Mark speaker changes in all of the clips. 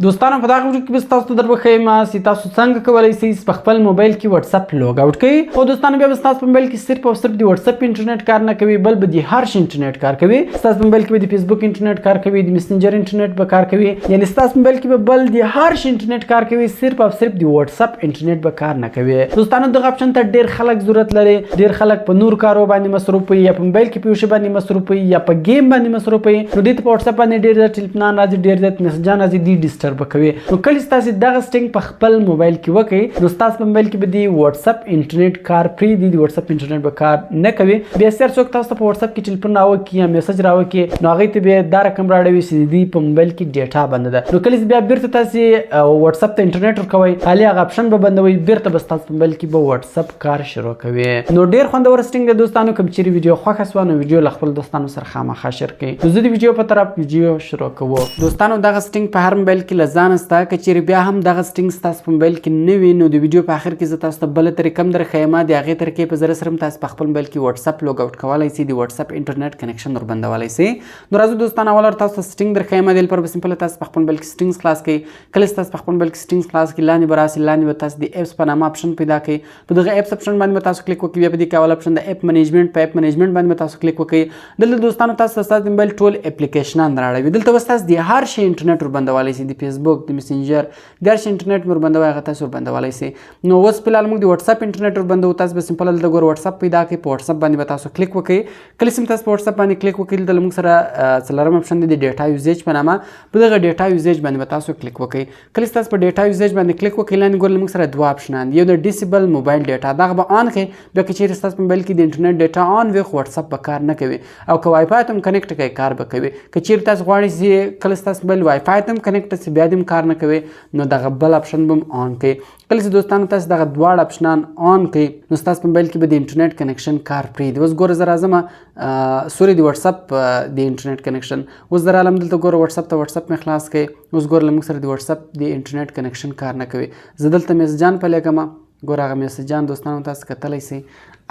Speaker 1: دوستانو په دغه ویډیو کې به تاسو ته دربښیم چې تاسو څنګه کولی شئ په خپل موبایل کې واتس اپ لوګ اوټ کړئ. او دوستانو بیا به ستاسو په موبایل کې صرف او صرف د واتس اپ انټرنیټ کار نه کوي، بل به د هر شي انټرنیټ کار کوي. ستاسو په موبایل کې به د فیسبوک انټرنیټ کار کوي، د میسنجر انټرنیټ به کار کوي، یعنی ستاسو په موبایل کې به بل د هر شي انټرنیټ کار کوي، صرف او صرف د واتس اپ انټرنیټ به کار نه کوي. دوستانو دغه اپشن ته ډیر خلک ضرورت لري، ډیر خلک په نور کارو باندې مصروف وي، یا په موبایل کې په یو شی باندې مصروف وي، یا په گیم باندې مصروف وي. نو دې ته په واتس اپ باندې ډیر زیات ټلیفونان راځي، ډیر زیات میسجونه راځي، دې ډیسټرب کوي. نو کله تاسو دغه سټینګ په خپل موبایل کې وکړئ، نو تاسو په موبایل کې به د واتس اپ انټرنیټ کار پرې د واتس اپ انټرنیټ به کار نه کوي. بیا سر څوک تاسو په واتس اپ کې ټلیفون راوکړي یا میسج راوکړي، نو هغه ته به دا رقم راړوي چې د په موبایل کې ډیټا بند ده. نو کله بیا بیرته تاسو واتس اپ ته انټرنیټ ورکوي، خالي هغه اپشن به بندوي، بیرته به تاسو په موبایل کې به واتس اپ کار شروع کوي. نو ډیر خوندور سټینګ ده دوستانو. کوم چې ویډیو خوښه سوه نو ویډیو له خپل دوستانو سره خامخا شیر کړئ. نو زه د ویډیو په طرف ویډیو شروع کوو. دوستانو دغه سټینګ په هر موبایل کې له ځانه سته، که چیرې بیا هم دغه سټینګ تاسو په موبایل کې نه وي، نو د ویډیو په اخر کې زه تاسو ته بله طریقه هم درښیم. د هغې طریقې په ذریعه سره هم تاسو په خپل موبایل کې واتس اپ لوګ اوټ کولی شئ، د واتس اپ انټرنیټ کنیکشن وربندولی شئ. نو راځو دوستانو اول تاسو ته سټینګ درښیم. دې لپاره به سمپل تاسو په خپل موبایل کې سټینګز خلاص کړئ. کله چې تاسو په خپل موبایل کې سټینګز خلاص کړئ، لاندې به راسئ، لاندې به تاسو د ایپس په نامه اپشن پیدا کړئ. په دغه ایپس اپشن باندې به تاسو کلیک وکړئ. بیا په دې کې اول اپشن د اپ منیجمنټ، په اپ منیجمنټ باندې به تاسو کلیک وکړئ. دلته دوستانو تاسو ته ستاسو د موبایل ټول اپلیکیشنان راوړي. دلته به تاسو د هر شي انټرنیټ وربندولی شئ، د فیسبوک، د میسنجر، د هر شي انټرنیټ وربندوي، هغه تاسو وربندولی شئ. نو اوس فلحال موږ د واتس اپ انټرنیټ وربندوو. تاسو به سمپل دلته ګوره واتس اپ پیدا کړئ. په واتس اپ باندې به تاسو کلیک وکړئ. کله چې تاسو په واتس اپ باندې کلیک وکړئ، دلته موږ سره څلورم اپشن دی د ډیټا یوزیج په نامه. په دغه ډیټا یوزیج باندې به تاسو کلیک وکړئ. کله چې تاسو په ډیټا یوزیج باندې کلیک وکړئ، لاندې ګوره موږ سره دوه اپشنان دي. یو د ډیسیبل موبایل ډیټا، دغه به آن کړئ. بیا که چیرې ستاسو په موبایل کې د انټرنیټ ډیټا آن وي خو واتس اپ به کار نه کوي، او که وای فای ته هم کنیکټ کوي کار به کوي. که چیرې تاسو غواړئ چې کله ستاسو موبایل وای فای ته هم کنیکټ شي بیا دې هم کار نه کوي، نو دغه بل اپشن به هم آن کړئ. کله چې دوستانو تاسو دغه دواړه اپشنان آن کړئ، نو ستاسو په موبایل کې به د انټرنیټ کنیکشن کار پرېږدي. اوس ګوره زه راځم سوري د واتس اپ د انټرنیټ کنیکشن. اوس زه رالم دلته ګوره واتس اپ ته، واتس اپ مې خلاص کړئ. اوس ګوره له موږ سره د واتس اپ د انټرنیټ کنیکشن کار نه کوي. زه دلته میسجان په لیکم. ګوره هغه میسجان دوستانو تاسو کتلی شئ،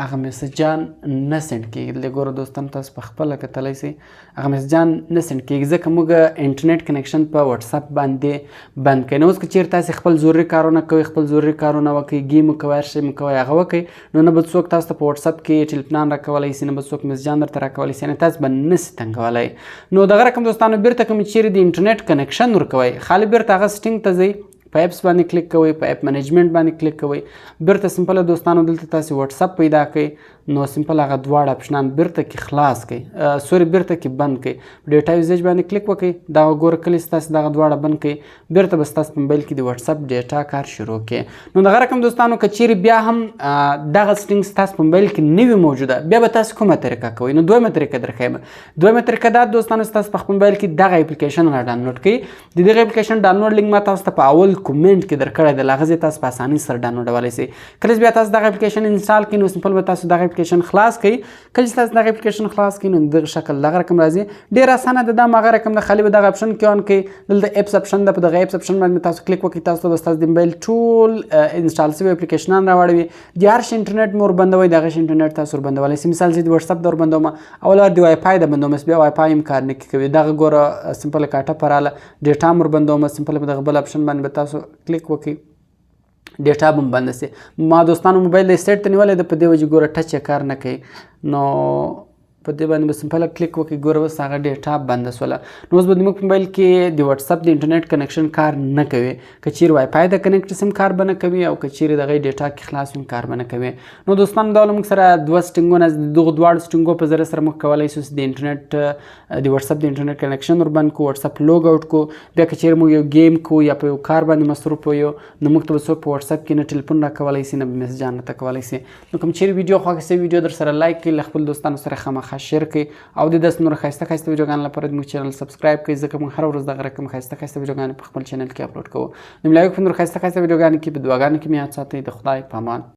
Speaker 1: هغه میسجان نه سینډ کېږي. دلته ګوره دوستانو تاسو په خپله کتلی شئ، هغه میسجان نه سینډ کېږي ځکه موږ انټرنیټ کنیکشن په واتس اپ باندې بند کړئ. نو اوس که چیرې تاسو خپل ضروري کارونه کوئ، خپل ضروري کارونه وکړئ، گیم کوئ، هر شی مو کوئ، هغه وکړئ، نو نه به څوک تاسو ته په واتس اپ کې ټلیفونان راکولی شي، نه به څوک میسجان درته راکولی شي، یعنې تاسو به نسئ تنګولی. نو دغه رقم دوستانو بیرته کوم چیرې د انټرنیټ کنیکشن ورکوئ، خالي بیرته هغه سټینګ ته ځئ، په اپس باندې کلیک کوئ، په اپ منیجمنټ باندې کلیک کوئ. بیرته سمپل دوستانو دلته تاسو واتس اپ پیدا کړئ. نو سمپل هغه دواړه اپشنان بیرته کې خلاص کړئ، سوري بیرته کې بند کړئ. په ډیټا یوزیج باندې کلیک وکړئ. دغه ګوره کله چې تاسو دغه دواړه بند کړئ، بیرته به ستاسو په موبایل کې د واتس اپ ډیټا کار شروع کړي. نو دغه رقم دوستانو که چیرې بیا هم دغه سټینګ ستاسو په موبایل کې نه وي موجوده، بیا به تاسو کومه طریقه کوئ؟ نو دویمه طریقه درښیم. دویمه طریقه دا دوستانو ستاسو په خپل موبایل کې دغه اپلیکیشن را ډاونلوډ کړئ. د دغه اپلیکیشن ډاونلوډ لینک ما تاسو ته په اول کومنټ کې درکړی دی، له هغه ځای تاسو په اسانۍ سره ډاونلوډولی شئ. کله چې بیا تاسو دغه اپلیکیشن انسټال کړئ، نو سمپل به تاسو دغه اپلیکیشن خلاص کړئ. کله چې تاسو دغه اپلیکیشن خلاص کړئ، نو دغه شکل دغه رقم راځي. ډېر اسانه ده، دا هغه رقم ده، خالي به دغه اپشن کې آن کړئ. دلته اپس اپشن ده، په دغه اپس اپشن باندې تاسو کلیک وکړئ. تاسو به ستاسو د موبایل ټول انسټال شوي اپلیکیشنان راوړوي. د هر شي انټرنیټ مو وربندوئ، د هغه شي انټرنیټ تاسو وربندولی شئ. مثال زه د واتس اپ د وربندوم، اول د وای فای د بندوم، بیا وای فای هم کار نه کوي. دغه ګوره سمپل کاټه په راله ډیټا هم وربندوم. سمپل په دغه بل اپشن باندې به تاسو کلیک وکړئ، ډیټا به هم بنده شي. ما دوستانو موبایل د سیټ ته نیولی ده، په دې وجې ګوره ټچ یې کار نه کوي. نو په دې باندې به سمپل کلیک وکړئ. ګوره اوس هغه ډیټا بنده شوله. نو اوس به زموږ په موبایل کې د واتس اپ د انټرنیټ کنیکشن کار نه کوي. که چیرې وای فای د کنیکټ سم کار به نه کوي، او که چیرې دغه ډیټا کې خلاص هم کار به نه کوي. نو دوستانو دا موږ سره دوه سټینګونه، دغه دواړو سټینګو په ذریعه سره موږ کولی شو چې د انټرنیټ د واتس اپ د انټرنیټ کنیکشن وربند کړو، واتس اپ لوګ اوټ کړو. بیا که چیرې موږ یو گیم کوو یا په یو کار باندې مصروف یو، نو موږ ته به څوک په واتس اپ کې نه ټلیفون راکولی شي، نه به میسجان راته کولی شي. نو کوم چیرې ویډیو خوښه شوې، ویډیو در سره لایک کړئ، له خپل دوستانو سره خامخا شیر کړئ، او د داسې نورو ښایسته ښایسته ویډیوګانو لپاره زموږ چینل سبسکرایب کړئ، ځکه موږ هره ورځ دغه رقم ښایسته ښایسته ویډیوګانې په خپل چینل کې اپلوډ کوو. نو ملاوي په نورو ښایسته ښایسته ویډیوګانو کې په دعاګانو کې مې یاد ساتئ. د خدای په امان.